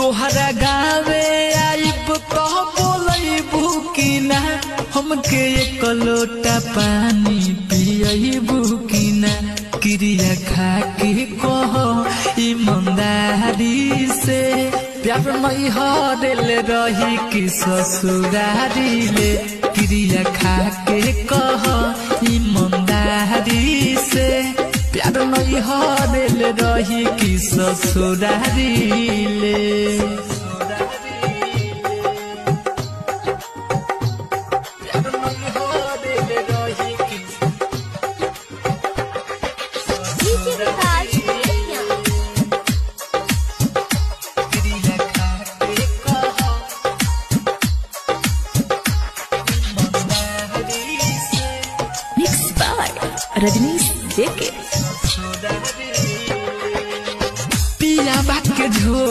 तोहरा गावे आइब तो बोलैबू कि ना हमके एक लोटा पानी पियबू कि ना क्रिया खा के कहो ईमानदारी से प्यार मई हरेल रही कि ससुरारी ले क्रिया खा के कहो ईमानदारी से प्यार मई हरेल रही कि ससुरारी ले रजनीश देके पिया बात के झो